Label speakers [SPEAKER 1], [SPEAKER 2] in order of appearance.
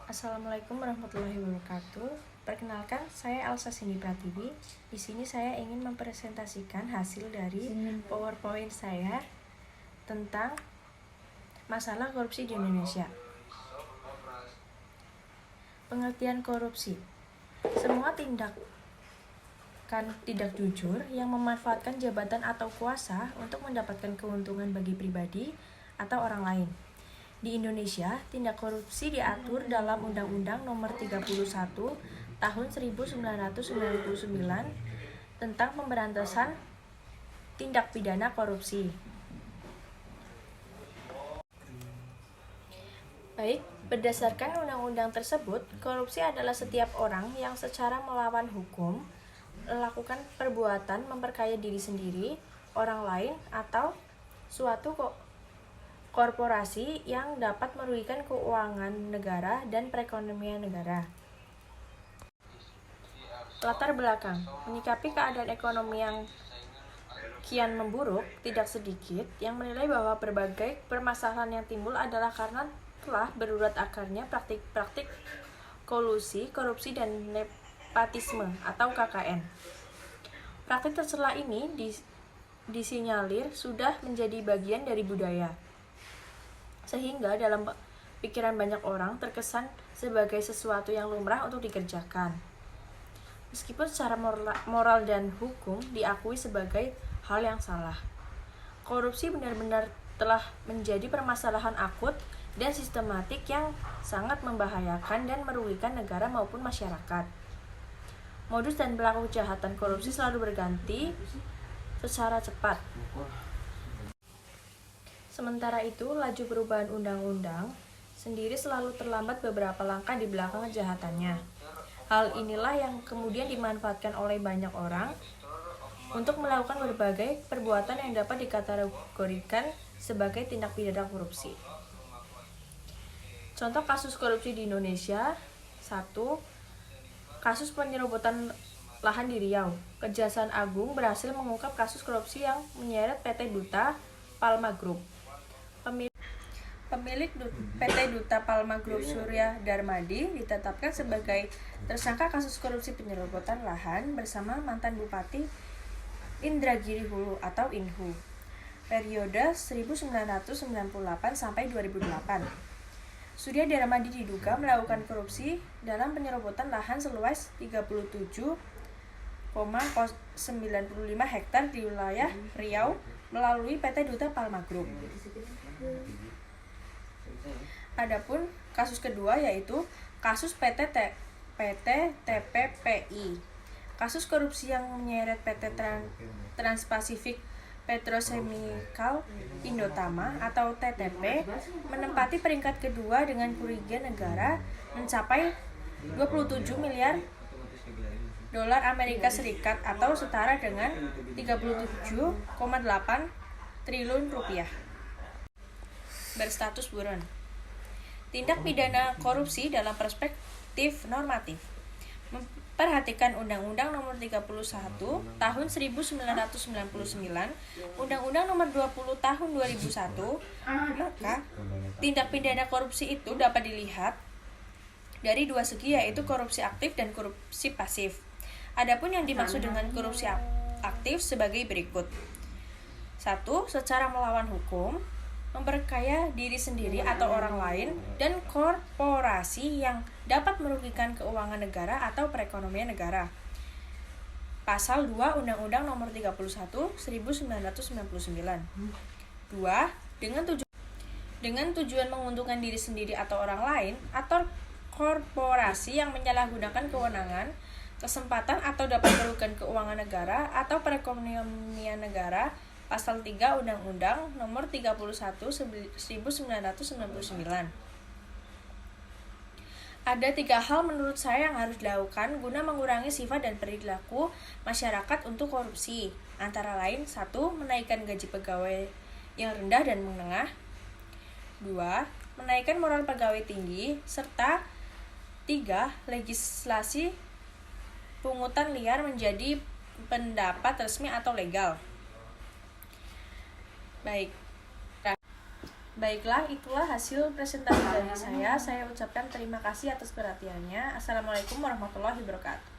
[SPEAKER 1] Assalamualaikum warahmatullahi wabarakatuh. Perkenalkan, saya Elsa Cindy Pratiwi. Di sini saya ingin mempresentasikan hasil dari PowerPoint saya tentang masalah korupsi di Indonesia. Pengertian korupsi: semua tindakan tidak jujur yang memanfaatkan jabatan atau kuasa untuk mendapatkan keuntungan bagi pribadi atau orang lain. Di Indonesia, tindak korupsi diatur dalam Undang-Undang Nomor 31 Tahun 1999 tentang Pemberantasan Tindak Pidana Korupsi. Baik, berdasarkan undang-undang tersebut, korupsi adalah setiap orang yang secara melawan hukum melakukan perbuatan memperkaya diri sendiri, orang lain, atau suatu korporasi yang dapat merugikan keuangan negara dan perekonomian negara. Latar belakang: menyikapi keadaan ekonomi yang kian memburuk, tidak sedikit yang menilai bahwa berbagai permasalahan yang timbul adalah karena telah berurat akarnya praktik-praktik kolusi, korupsi, dan nepotisme atau KKN. Praktik tercela ini disinyalir sudah menjadi bagian dari budaya, sehingga dalam pikiran banyak orang terkesan sebagai sesuatu yang lumrah untuk dikerjakan. Meskipun secara moral dan hukum diakui sebagai hal yang salah, korupsi benar-benar telah menjadi permasalahan akut dan sistematik yang sangat membahayakan dan merugikan negara maupun masyarakat. Modus dan pelaku kejahatan korupsi selalu berganti secara cepat. Sementara itu, laju perubahan undang-undang sendiri selalu terlambat beberapa langkah di belakang kejahatannya. Hal inilah yang kemudian dimanfaatkan oleh banyak orang untuk melakukan berbagai perbuatan yang dapat dikategorikan sebagai tindak pidana korupsi. Contoh kasus korupsi di Indonesia: 1. Kasus penyerobotan lahan di Riau. Kejaksaan Agung berhasil mengungkap kasus korupsi yang menyeret PT Duta Palma Group. Pemilik PT Duta Palma Group, Surya Darmadi, ditetapkan sebagai tersangka kasus korupsi penyerobotan lahan bersama mantan Bupati Indragiri Hulu atau INHU periode 1998 sampai 2008. Surya Darmadi diduga melakukan korupsi dalam penyerobotan lahan seluas 37,95 hektar di wilayah Riau melalui PT Duta Palma Group. Adapun kasus kedua yaitu kasus PT TPPI. Kasus korupsi yang menyeret PT Trans-Pacific Petrochemical Indotama atau TTP menempati peringkat kedua dengan kerugian negara mencapai 27 miliar dolar Amerika Serikat atau setara dengan 37,8 triliun rupiah. Berstatus buron. Tindak pidana korupsi dalam perspektif normatif memperhatikan Undang-Undang Nomor 31 Tahun 1999, Undang-Undang Nomor 20 Tahun 2001, maka tindak pidana korupsi itu dapat dilihat dari dua segi, yaitu korupsi aktif dan korupsi pasif. Adapun yang dimaksud dengan korupsi aktif sebagai berikut. 1. Secara melawan hukum, memperkaya diri sendiri atau orang lain dan korporasi yang dapat merugikan keuangan negara atau perekonomian negara. Pasal 2 Undang-Undang Nomor 31 1999. 2. Dengan tujuan menguntungkan diri sendiri atau orang lain atau korporasi yang menyalahgunakan kewenangan, kesempatan atau dapat merugikan keuangan negara atau perekonomian negara. Pasal 3 Undang-Undang Nomor 31 1999. Ada 3 hal menurut saya yang harus dilakukan guna mengurangi sifat dan perilaku masyarakat untuk korupsi. Antara lain: 1. Menaikkan gaji pegawai yang rendah dan menengah. 2. Menaikkan moral pegawai tinggi. Serta 3. Legislasi pungutan liar menjadi pendapat resmi atau legal. Baik. Baiklah, itulah hasil presentasi dari saya. Saya ucapkan terima kasih atas perhatiannya. Assalamualaikum warahmatullahi wabarakatuh.